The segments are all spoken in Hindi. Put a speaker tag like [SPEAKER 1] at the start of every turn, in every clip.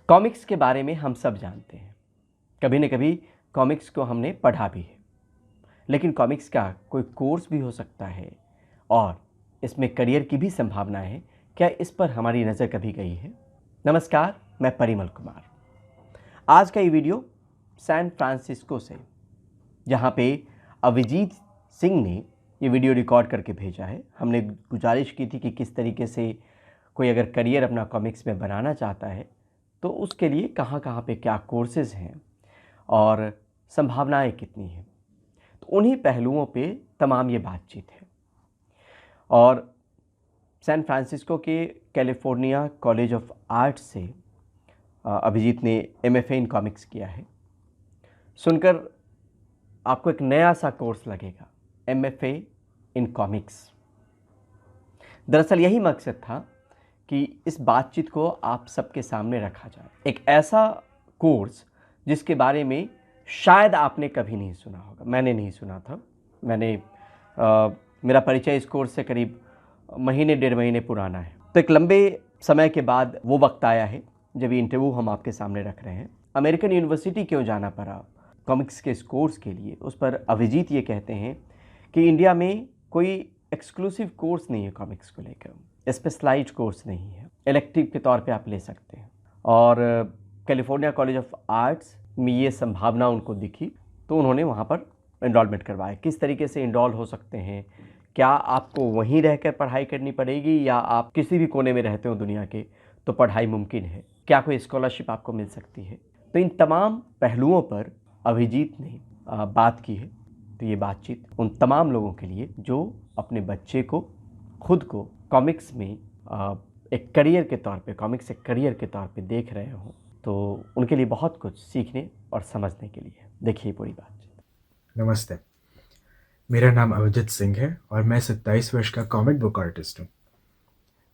[SPEAKER 1] कॉमिक्स के बारे में हम सब जानते हैं। कभी न कभी कॉमिक्स को हमने पढ़ा भी है। लेकिन कॉमिक्स का कोई कोर्स भी हो सकता है और इसमें करियर की भी संभावना है। क्या इस पर हमारी नज़र कभी गई है? नमस्कार, मैं परिमल कुमार। आज का ये वीडियो सैन फ्रांसिस्को से, जहाँ पे अभिजीत सिंह ने ये वीडियो रिकॉर्ड करके भेजा है। हमने गुजारिश की थी कि किस तरीके से कोई अगर करियर अपना कॉमिक्स में बनाना चाहता है तो उसके लिए कहाँ कहाँ पे क्या कोर्सेज़ हैं और संभावनाएं कितनी हैं। तो उन्हीं पहलुओं पे तमाम ये बातचीत है। और सैन फ्रांसिस्को के कैलिफोर्निया कॉलेज ऑफ आर्ट्स से अभिजीत ने एमएफए इन कॉमिक्स किया है। सुनकर आपको एक नया सा कोर्स लगेगा, एमएफए इन कॉमिक्स। दरअसल यही मकसद था कि इस बातचीत को आप सबके सामने रखा जाए। एक ऐसा कोर्स जिसके बारे में शायद आपने कभी नहीं सुना होगा। मैंने नहीं सुना था। मेरा परिचय इस कोर्स से करीब महीने डेढ़ महीने पुराना है। तो एक लंबे समय के बाद वो वक्त आया है जब ये इंटरव्यू हम आपके सामने रख रहे हैं। अमेरिकन यूनिवर्सिटी क्यों जाना पड़ा कॉमिक्स के इस कोर्स के लिए, उस पर अभिजीत ये कहते हैं कि इंडिया में कोई एक्सक्लूसिव कोर्स नहीं है कॉमिक्स को लेकर, स्पेशलाइज्ड कोर्स नहीं है, इलेक्टिव के तौर पे आप ले सकते हैं। और कैलिफोर्निया कॉलेज ऑफ आर्ट्स में ये संभावना उनको दिखी तो उन्होंने वहाँ पर इनरोलमेंट करवाया। किस तरीके से इनरोल हो सकते हैं, क्या आपको वहीं रहकर पढ़ाई करनी पड़ेगी या आप किसी भी कोने में रहते हो दुनिया के तो पढ़ाई मुमकिन है, क्या कोई स्कॉलरशिप आपको मिल सकती है। तो इन तमाम पहलुओं पर अभिजीत ने बात की है। तो ये बातचीत उन तमाम लोगों के लिए जो अपने बच्चे को, खुद को कॉमिक्स में एक करियर के तौर पे, कॉमिक्स एक करियर के तौर पे देख रहे हों, तो उनके लिए बहुत कुछ सीखने और समझने के लिए। देखिए पूरी बातचीत।
[SPEAKER 2] नमस्ते, मेरा नाम अभिजीत सिंह है और मैं 27 वर्ष का कॉमिक बुक आर्टिस्ट हूँ।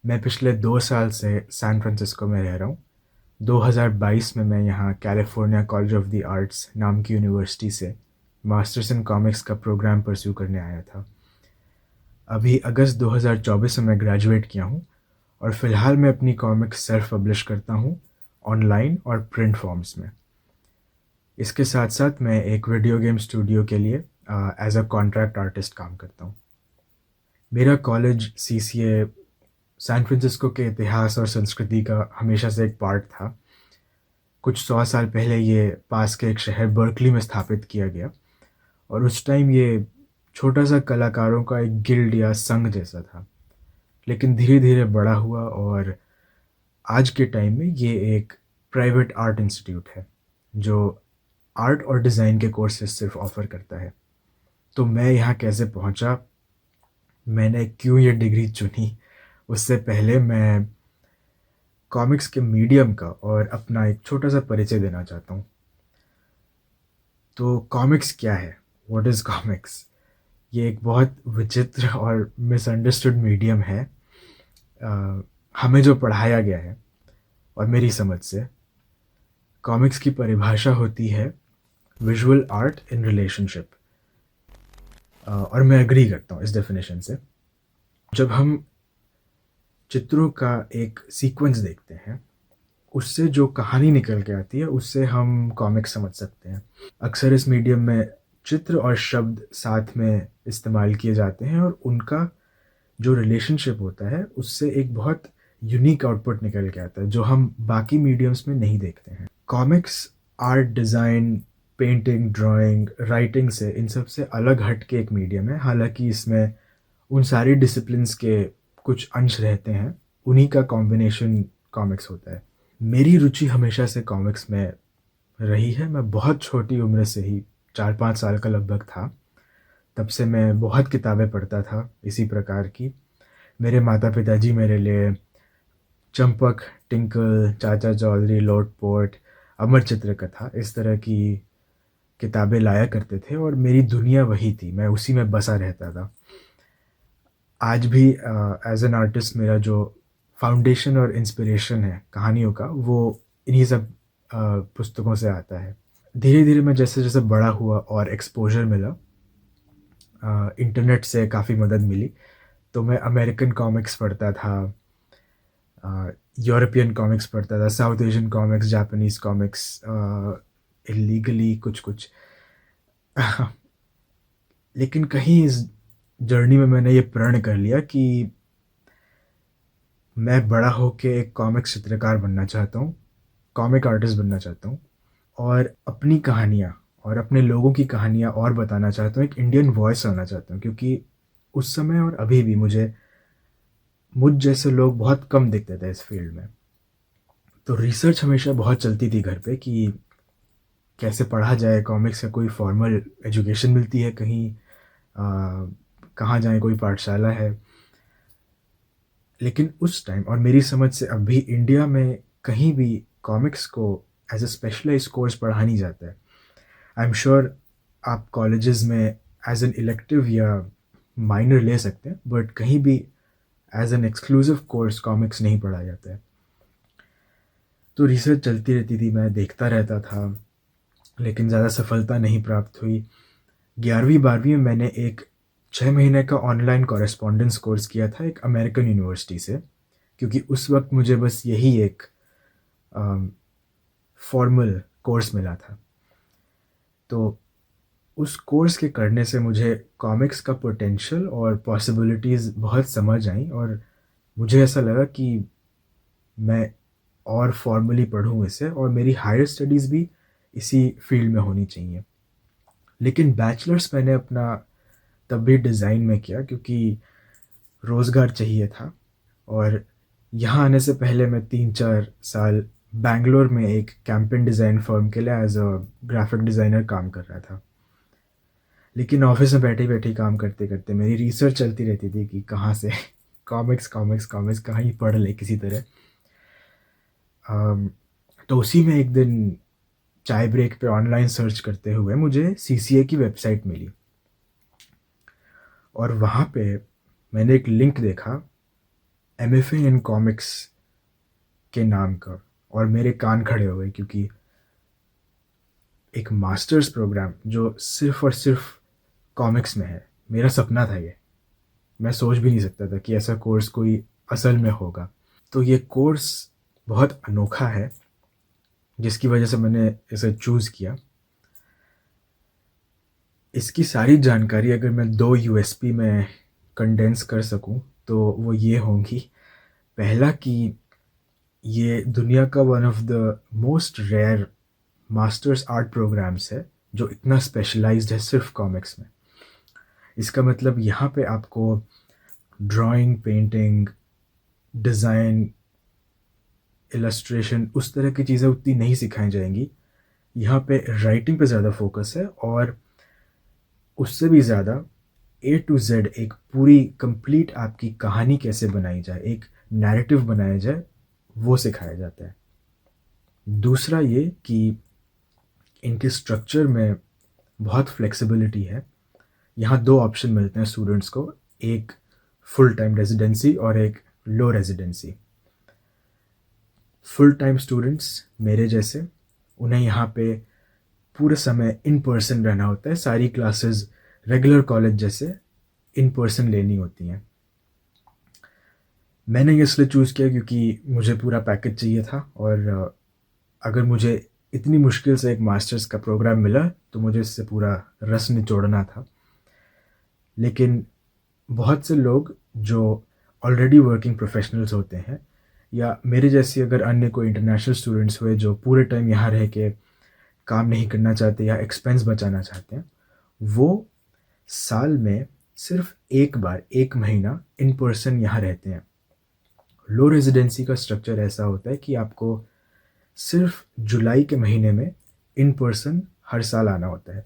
[SPEAKER 2] मैं पिछले 2 साल से सैन फ्रांसिस्को में रह रहा हूँ। 2022 में मैं यहाँ California college of the arts नाम की यूनिवर्सिटी से मास्टर्स इन कॉमिक्स का प्रोग्राम परस्यू करने आया था। अभी अगस्त 2024 में मैं ग्रेजुएट किया हूँ और फ़िलहाल मैं अपनी कॉमिक्स सेल्फ पब्लिश करता हूँ ऑनलाइन और प्रिंट फॉर्म्स में। इसके साथ साथ मैं एक वीडियो गेम स्टूडियो के लिए एज अ कॉन्ट्रैक्ट आर्टिस्ट काम करता हूँ। मेरा कॉलेज सीसीए सैन फ्रांसिस्को के इतिहास और संस्कृति का हमेशा से एक पार्ट था। कुछ 100 साल पहले ये पास के एक शहर बर्कली में स्थापित किया गया और उस टाइम ये छोटा सा कलाकारों का एक गिल्ड या संघ जैसा था, लेकिन धीरे धीरे बड़ा हुआ और आज के टाइम में ये एक प्राइवेट आर्ट इंस्टीट्यूट है जो आर्ट और डिज़ाइन के कोर्सेज सिर्फ ऑफ़र करता है। तो मैं यहाँ कैसे पहुँचा, मैंने क्यों ये डिग्री चुनी, उससे पहले मैं कॉमिक्स के मीडियम का और अपना एक छोटा सा परिचय देना चाहता हूँ। तो कॉमिक्स क्या है? What is comics? ये एक बहुत विचित्र और मिसअंडरस्टूड मीडियम है। हमें जो पढ़ाया गया है और मेरी समझ से कॉमिक्स की परिभाषा होती है विजुअल आर्ट इन रिलेशनशिप, और मैं एग्री करता हूँ इस डेफिनेशन से। जब हम चित्रों का एक सीक्वेंस देखते हैं, उससे जो कहानी निकल के आती है उससे हम कॉमिक्स समझ सकते हैं। अक्सर इस मीडियम में चित्र और शब्द साथ में इस्तेमाल किए जाते हैं और उनका जो रिलेशनशिप होता है उससे एक बहुत यूनिक आउटपुट निकल के आता है जो हम बाकी मीडियम्स में नहीं देखते हैं। Comics art, design, painting, drawing, writing से, इन सब से अलग हट के एक मीडियम है। हालांकि इसमें उन सारी डिसिप्लिन्स के कुछ अंश रहते हैं, उन्हीं का कॉम्बिनेशन कॉमिक्स होता है। मेरी रुचि हमेशा से कॉमिक्स में रही है। मैं बहुत छोटी उम्र से ही 4-5 साल का लगभग था, तब से मैं बहुत किताबें पढ़ता था इसी प्रकार की। मेरे माता पिताजी मेरे लिए चंपक, टिंकल, चाचा चौधरी, लॉर्ड पोर्ट, अमर चित्र कथा, इस तरह की किताबें लाया करते थे और मेरी दुनिया वही थी, मैं उसी में बसा रहता था। आज भी एज एन आर्टिस्ट मेरा जो फाउंडेशन और इंस्पिरेशन है कहानियों का, वो इन्हीं सब पुस्तकों से आता है। धीरे धीरे मैं जैसे जैसे बड़ा हुआ और एक्सपोजर मिला, इंटरनेट से काफ़ी मदद मिली, तो मैं अमेरिकन कॉमिक्स पढ़ता था, यूरोपियन कॉमिक्स पढ़ता था, south Asian comics, Japanese comics, illegally कुछ-कुछ। लेकिन कहीं इस जर्नी में मैंने ये प्रण कर लिया कि मैं बड़ा होके एक कॉमिक्स चित्रकार बनना चाहता हूँ, कॉमिक आर्टिस्ट बनना चाहता हूँ और अपनी कहानियाँ और अपने लोगों की कहानियाँ और बताना चाहता हूँ, एक इंडियन वॉइस लाना चाहता हूँ क्योंकि उस समय और अभी भी मुझ जैसे लोग बहुत कम दिखते थे इस फ़ील्ड में। तो रिसर्च हमेशा बहुत चलती थी घर पे कि कैसे पढ़ा जाए कॉमिक्स का, कोई फॉर्मल एजुकेशन मिलती है कहीं, कहाँ जाएँ, कोई पाठशाला है। लेकिन उस टाइम और मेरी समझ से अब भी इंडिया में कहीं भी कॉमिक्स को एज़ अ स्पेशलाइज़्ड कोर्स पढ़ा नहीं जाता है। आई एम श्योर आप कॉलेजेस में एज़ एन इलेक्टिव या माइनर ले सकते हैं, बट कहीं भी as an exclusive course comics नहीं पढ़ाया जाता है। तो रिसर्च चलती रहती थी, मैं देखता रहता था, लेकिन ज़्यादा सफलता नहीं प्राप्त हुई। 11वीं-12वीं में मैंने एक 6 महीने का ऑनलाइन कॉरेस्पॉन्डेंस कोर्स किया था एक अमेरिकन यूनिवर्सिटी से, क्योंकि उस वक़्त मुझे बस यही एक फॉर्मल कोर्स मिला था। तो उस कोर्स के करने से मुझे कॉमिक्स का पोटेंशियल और पॉसिबिलिटीज़ बहुत समझ आईं और मुझे ऐसा लगा कि मैं और फॉर्मली पढ़ूँ इसे और मेरी हायर स्टडीज़ भी इसी फ़ील्ड में होनी चाहिए। लेकिन बैचलर्स मैंने अपना तब भी डिज़ाइन में किया क्योंकि रोज़गार चाहिए था और यहाँ आने से पहले मैं 3-4 साल बैंगलोर में एक कैंपेन डिज़ाइन फ़र्म के लिए एज़ अ ग्राफ़िक डिज़ाइनर काम कर रहा था। लेकिन ऑफ़िस में बैठे-बैठे ही काम करते-करते मेरी रिसर्च चलती रहती थी कि कहाँ से कॉमिक्स कहीं पढ़ लें किसी तरह। अम, तो उसी में एक दिन चाय ब्रेक पे ऑनलाइन सर्च करते हुए मुझे सीसीए की वेबसाइट मिली और वहाँ पे मैंने एक लिंक देखा एमएफए इन कॉमिक्स के नाम का और मेरे कान खड़े हो गए क्योंकि एक मास्टर्स प्रोग्राम जो सिर्फ़ और सिर्फ़ कॉमिक्स में है, मेरा सपना था ये। मैं सोच भी नहीं सकता था कि ऐसा कोर्स कोई असल में होगा। तो ये कोर्स बहुत अनोखा है, जिसकी वजह से मैंने इसे चूज़ किया। इसकी सारी जानकारी अगर मैं 2 यूएसपी में कंडेंस कर सकूँ, तो वो ये होंगी। पहला कि ये दुनिया का one of the most rare masters art programs है, जो इतना स्पेशलाइज़्ड है सिर्फ़ कॉमिक्स में। इसका मतलब यहाँ पे आपको ड्राइंग, पेंटिंग, डिज़ाइन, इलस्ट्रेशन उस तरह की चीज़ें उतनी नहीं सिखाई जाएँगी। यहाँ पे राइटिंग पे ज़्यादा फ़ोकस है और उससे भी ज़्यादा ए टू ज़ेड एक पूरी कंप्लीट आपकी कहानी कैसे बनाई जाए, एक नैरेटिव बनाया जाए, वो सिखाया जाता है। दूसरा ये कि इनके स्ट्रक्चर में बहुत फ्लेक्सिबिलिटी है। यहाँ 2 ऑप्शन मिलते हैं स्टूडेंट्स को, एक फुल टाइम रेज़िडेंसी और एक लो रेज़िडेंसी। फुल टाइम स्टूडेंट्स मेरे जैसे, उन्हें यहाँ पे पूरे समय इन पर्सन रहना होता है, सारी क्लासेस रेगुलर कॉलेज जैसे इन पर्सन लेनी होती हैं। मैंने ये इसलिए चूज़ किया क्योंकि मुझे पूरा पैकेज चाहिए था और अगर मुझे इतनी मुश्किल से एक मास्टर्स का प्रोग्राम मिला, तो मुझे इससे पूरा रस निचोड़ना था। लेकिन बहुत से लोग जो ऑलरेडी वर्किंग प्रोफ़ेशनल्स होते हैं या मेरे जैसी अगर अन्य कोई इंटरनेशनल स्टूडेंट्स हुए जो पूरे टाइम यहाँ रह के काम नहीं करना चाहते या एक्सपेंस बचाना चाहते हैं, वो साल में सिर्फ़ 1 बार 1 महीना इन पर्सन यहाँ रहते हैं। लो रेज़िडेंसी का स्ट्रक्चर ऐसा होता है कि आपको सिर्फ़ जुलाई के महीने में इन पर्सन हर साल आना होता है।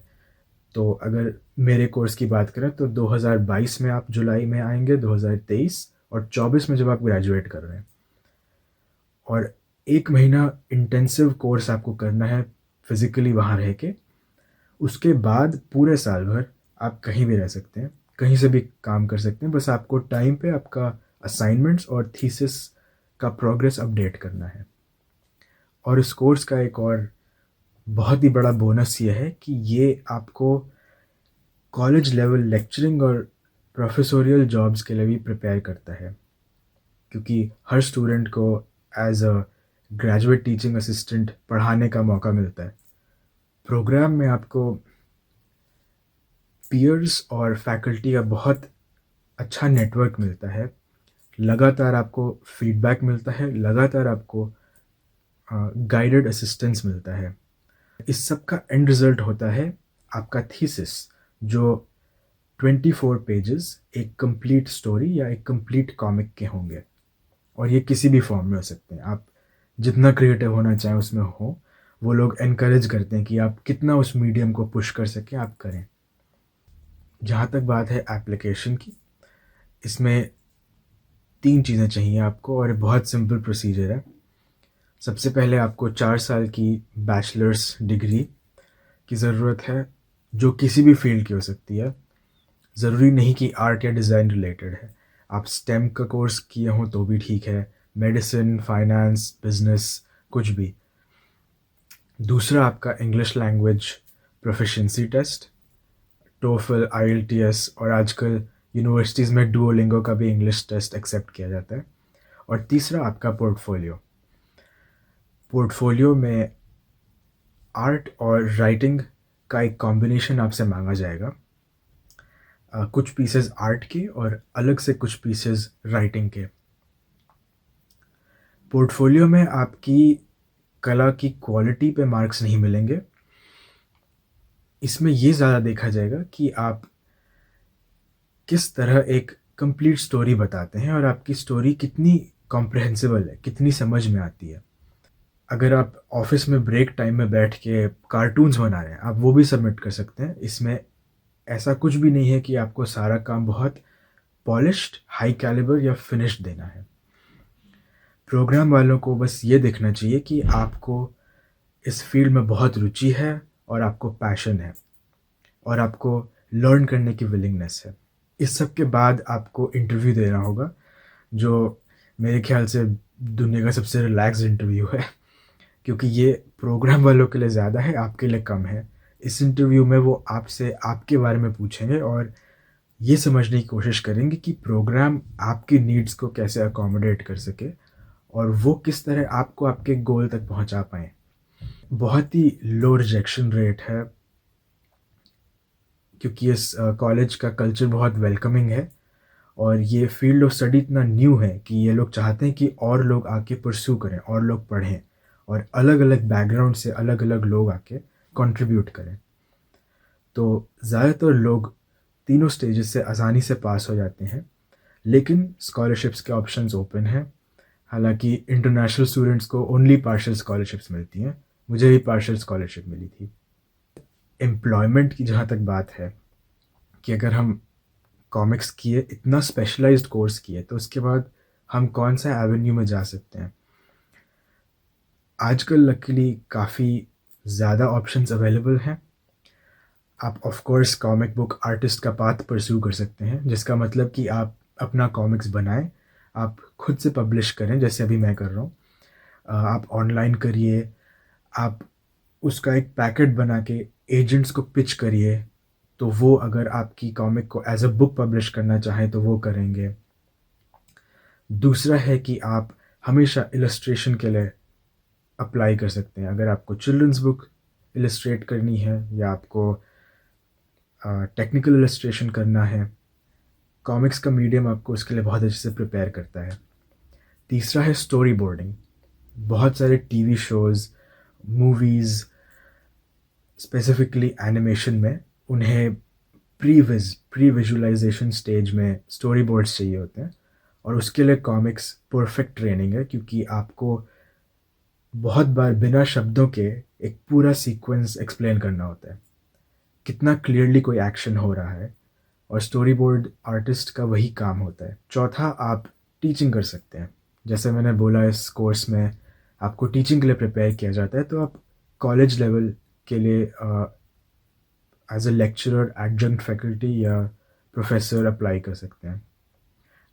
[SPEAKER 2] तो अगर मेरे कोर्स की बात करें तो 2022 में आप जुलाई में आएँगे, 2023 और 24 में जब आप ग्रेजुएट कर रहे हैं। और 1 महीना इंटेंसिव कोर्स आपको करना है फ़िज़िकली वहाँ रह के। उसके बाद पूरे साल भर आप कहीं भी रह सकते हैं, कहीं से भी काम कर सकते हैं, बस आपको टाइम पे आपका असाइनमेंट्स और थीसिस का प्रोग्रेस अपडेट करना है। और इस कोर्स का एक और बहुत ही बड़ा बोनस ये है कि ये आपको कॉलेज लेवल लेक्चरिंग और प्रोफ़ेसोरियल जॉब्स के लिए भी प्रिपेयर करता है। क्योंकि हर स्टूडेंट को as a graduate teaching assistant पढ़ाने का मौका मिलता है। प्रोग्राम में आपको पीयर्स और फैकल्टी का बहुत अच्छा नेटवर्क मिलता है। लगातार आपको फीडबैक मिलता है, लगातार आपको गाइडेड असिस्टेंस मिलता है। इस सब का एंड रिज़ल्ट होता है आपका थीसिस, जो 24 पेजेस एक कंप्लीट स्टोरी या एक कंप्लीट कॉमिक के होंगे। और ये किसी भी फॉर्म में हो सकते हैं, आप जितना क्रिएटिव होना चाहें उसमें हो। वो लोग एनकरेज करते हैं कि आप कितना उस मीडियम को पुश कर सकें आप करें। जहाँ तक बात है एप्लीकेशन की, इसमें 3 चीज़ें चाहिए आपको और बहुत सिंपल प्रोसीजर है। सबसे पहले आपको 4 साल की बैचलर्स डिग्री की ज़रूरत है, जो किसी भी फील्ड की हो सकती है। ज़रूरी नहीं कि आर्ट या डिज़ाइन रिलेटेड है। आप स्टेम का कोर्स किए हों तो भी ठीक है, मेडिसिन, फाइनेंस, बिज़नेस, कुछ भी। दूसरा आपका English language proficiency test, TOEFL, IELTS और आजकल यूनिवर्सिटीज़ में डुओलिंगो का भी इंग्लिश टेस्ट एक्सेप्ट किया जाता है। और तीसरा आपका पोर्टफोलियो। पोर्टफोलियो में आर्ट और राइटिंग का एक कॉम्बिनेशन आपसे मांगा जाएगा। कुछ पीसेस आर्ट के और अलग से कुछ पीसेस राइटिंग के। पोर्टफोलियो में आपकी कला की क्वालिटी पे मार्क्स नहीं मिलेंगे। इसमें ये ज़्यादा देखा जाएगा कि आप किस तरह एक कंप्लीट स्टोरी बताते हैं और आपकी स्टोरी कितनी कॉम्प्रिहेंसिबल है, कितनी समझ में आती है। अगर आप ऑफिस में ब्रेक टाइम में बैठ के कार्टून्स बना रहे हैं, आप वो भी सबमिट कर सकते हैं। इसमें ऐसा कुछ भी नहीं है कि आपको सारा काम बहुत पॉलिश्ड, हाई कैलिबर या फिनिश्ड देना है। प्रोग्राम वालों को बस ये देखना चाहिए कि आपको इस फील्ड में बहुत रुचि है और आपको पैशन है और आपको लर्न करने की विलिंगनेस है। इस सब के बाद आपको इंटरव्यू देना होगा, जो मेरे ख्याल से दुनिया का सबसे रिलैक्स इंटरव्यू है, क्योंकि ये प्रोग्राम वालों के लिए ज़्यादा है, आपके लिए कम है। इस इंटरव्यू में वो आपसे आपके बारे में पूछेंगे और ये समझने की कोशिश करेंगे कि प्रोग्राम आपकी नीड्स को कैसे अकोमोडेट कर सके और वो किस तरह आपको आपके गोल तक पहुंचा पाएँ। बहुत ही लो रिजेक्शन रेट है, क्योंकि इस कॉलेज का कल्चर बहुत वेलकमिंग है और ये फील्ड ऑफ स्टडी इतना न्यू है कि ये लोग चाहते हैं कि और लोग आके परस्यू करें और लोग पढ़ें और अलग-अलग बैकग्राउंड से अलग-अलग लोग आके कंट्रीब्यूट करें। तो ज़्यादातर लोग तीनों स्टेजेस से आसानी से पास हो जाते हैं, लेकिन स्कॉलरशिप्स के ऑप्शंस ओपन हैं। हालाँकि इंटरनेशनल स्टूडेंट्स को ओनली पार्शियल स्कॉलरशिप्स मिलती हैं। मुझे भी पार्शियल स्कॉलरशिप मिली थी। एम्प्लॉयमेंट की जहाँ तक बात है कि अगर हम कॉमिक्स किए, इतना स्पेशलाइज्ड कोर्स किए, तो उसके बाद हम कौन सा एवेन्यू में जा सकते हैं। आजकल लकीली काफ़ी ज़्यादा ऑप्शंस अवेलेबल हैं। आप of course comic book artist का पाथ परस्यू कर सकते हैं, जिसका मतलब कि आप अपना कॉमिक्स बनाएं, आप खुद से पब्लिश करें, जैसे अभी मैं कर रहा हूँ। आप ऑनलाइन करिए, आप उसका एक पैकेट बना के एजेंट्स को पिच करिए, तो वो अगर आपकी कॉमिक को एज अ बुक पब्लिश करना चाहें तो वो करेंगे। दूसरा है कि आप हमेशा इलस्ट्रेशन के लिए अप्लाई कर सकते हैं। अगर आपको चिल्ड्रंस बुक इलस्ट्रेट करनी है या आपको टेक्निकल इलस्ट्रेशन करना है, कॉमिक्स का मीडियम आपको उसके लिए बहुत अच्छे से प्रिपेयर करता है। तीसरा है स्टोरी बोर्डिंग। बहुत सारे TV shows, movies, specifically animation में उन्हें प्री विजुअलाइजेशन स्टेज में स्टोरी बोर्ड्स चाहिए होते हैं और उसके लिए कॉमिक्स परफेक्ट ट्रेनिंग है, क्योंकि आपको बहुत बार बिना शब्दों के एक पूरा सीक्वेंस एक्सप्लेन करना होता है, कितना क्लियरली कोई एक्शन हो रहा है, और स्टोरी बोर्ड आर्टिस्ट का वही काम होता है। चौथा, आप टीचिंग कर सकते हैं। जैसे मैंने बोला, इस कोर्स में आपको टीचिंग के लिए प्रिपेयर किया जाता है, तो आप कॉलेज लेवल के लिए as a lecturer, adjunct faculty या प्रोफेसर अप्लाई कर सकते हैं।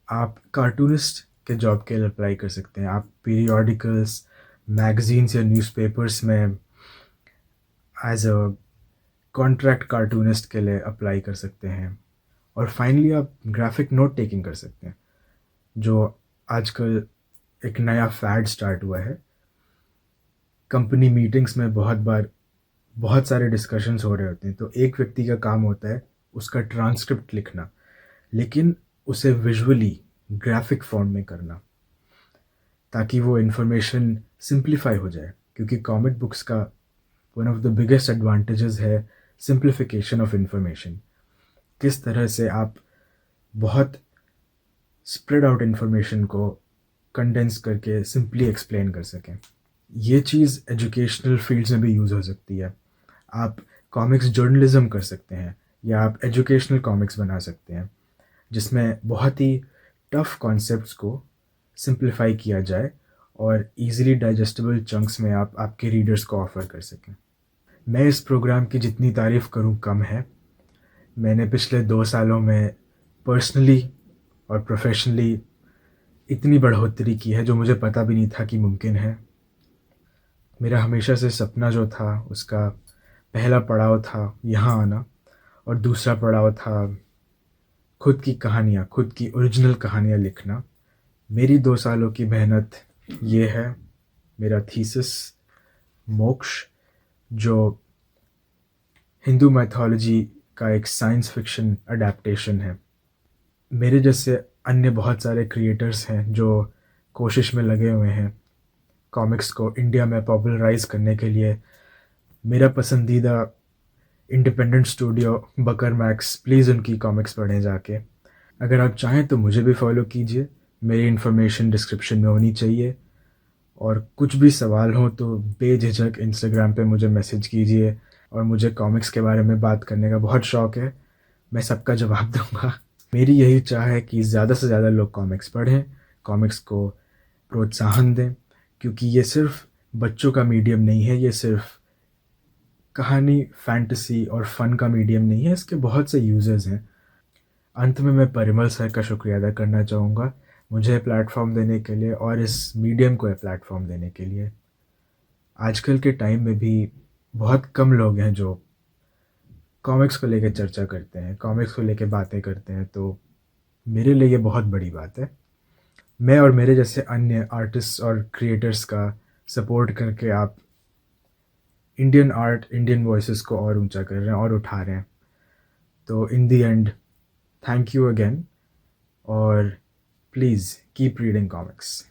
[SPEAKER 2] आप कार्टूनिस्ट के जॉब के लिए अप्लाई कर सकते हैं। आप पीरियोडिकल्स, मैगजीन्स या न्यूज़पेपर्स में एज अ कॉन्ट्रैक्ट कार्टूनिस्ट के लिए अप्लाई कर सकते हैं। और फाइनली आप ग्राफिक नोट टेकिंग कर सकते हैं, जो आजकल एक नया फैड स्टार्ट हुआ है। कंपनी मीटिंग्स में बहुत बार बहुत सारे डिस्कशंस हो रहे होते हैं, तो एक व्यक्ति का काम होता है उसका ट्रांसक्रिप्ट लिखना, लेकिन उसे विजुअली ग्राफिक फॉर्म में करना, ताकि वो इन्फॉर्मेशन सिंप्लीफाई हो जाए। क्योंकि कॉमिक बुक्स का one of the biggest advantages है सिंप्लीफिकेशन ऑफ इंफॉर्मेशन। किस तरह से आप बहुत स्प्रेड आउट इन्फॉर्मेशन को कंडेंस करके सिंपली एक्सप्लेन कर सकें। ये चीज़ एजुकेशनल फील्ड्स में भी यूज़ हो सकती है। आप कॉमिक्स जर्नलिज्म कर सकते हैं, या आप एजुकेशनल कॉमिक्स बना सकते हैं जिसमें बहुत ही टफ कॉन्सेप्ट्स को सिंप्लीफाई किया जाए और इजीली डाइजेस्टेबल चंक्स में आप आपके रीडर्स को ऑफ़र कर सकें। मैं इस प्रोग्राम की जितनी तारीफ़ करूं कम है। मैंने पिछले 2 सालों में पर्सनली और प्रोफेशनली इतनी बढ़ोतरी की है जो मुझे पता भी नहीं था कि मुमकिन है। मेरा हमेशा से सपना जो था उसका पहला पड़ाव था यहाँ आना, और दूसरा पड़ाव था खुद की कहानियाँ, खुद की ओरिजिनल कहानियाँ लिखना। मेरी 2 सालों की मेहनत ये है, मेरा थीसिस मोक्ष, जो हिंदू मैथोलॉजी का एक साइंस फिक्शन अडेप्टेशन है। मेरे जैसे अन्य बहुत सारे क्रिएटर्स हैं जो कोशिश में लगे हुए हैं कॉमिक्स को इंडिया में पॉपुलराइज़ करने के लिए। मेरा पसंदीदा independent studio Bakarmax, please उनकी कॉमिक्स पढ़ें जाके। अगर आप चाहें तो मुझे भी फॉलो कीजिए, मेरी इन्फॉर्मेशन डिस्क्रिप्शन में होनी चाहिए। और कुछ भी सवाल हो तो बेझिझक इंस्टाग्राम पे मुझे मैसेज कीजिए, और मुझे कॉमिक्स के बारे में बात करने का बहुत शौक़ है, मैं सबका जवाब दूंगा। मेरी यही चाह है कि ज़्यादा से ज़्यादा लोग कॉमिक्स पढ़ें, कॉमिक्स को प्रोत्साहन दें, क्योंकि ये सिर्फ बच्चों का मीडियम नहीं है, ये सिर्फ कहानी, फैंटेसी और फ़न का मीडियम नहीं है, इसके बहुत से यूज़र्स हैं। अंत में मैं परिमल सर का शुक्रिया अदा करना चाहूँगा मुझे प्लेटफॉर्म देने के लिए और इस मीडियम को प्लेटफॉर्म देने के लिए। आजकल के टाइम में भी बहुत कम लोग हैं जो कॉमिक्स को लेकर चर्चा करते हैं, कॉमिक्स को लेकर बातें करते हैं, तो मेरे लिए ये बहुत बड़ी बात है। मैं और मेरे जैसे अन्य आर्टिस्ट्स और क्रिएटर्स का सपोर्ट करके आप इंडियन आर्ट, इंडियन वॉइसेस को और ऊंचा कर रहे हैं और उठा रहे हैं। तो in the end, thank you again, और प्लीज़ कीप रीडिंग कॉमिक्स।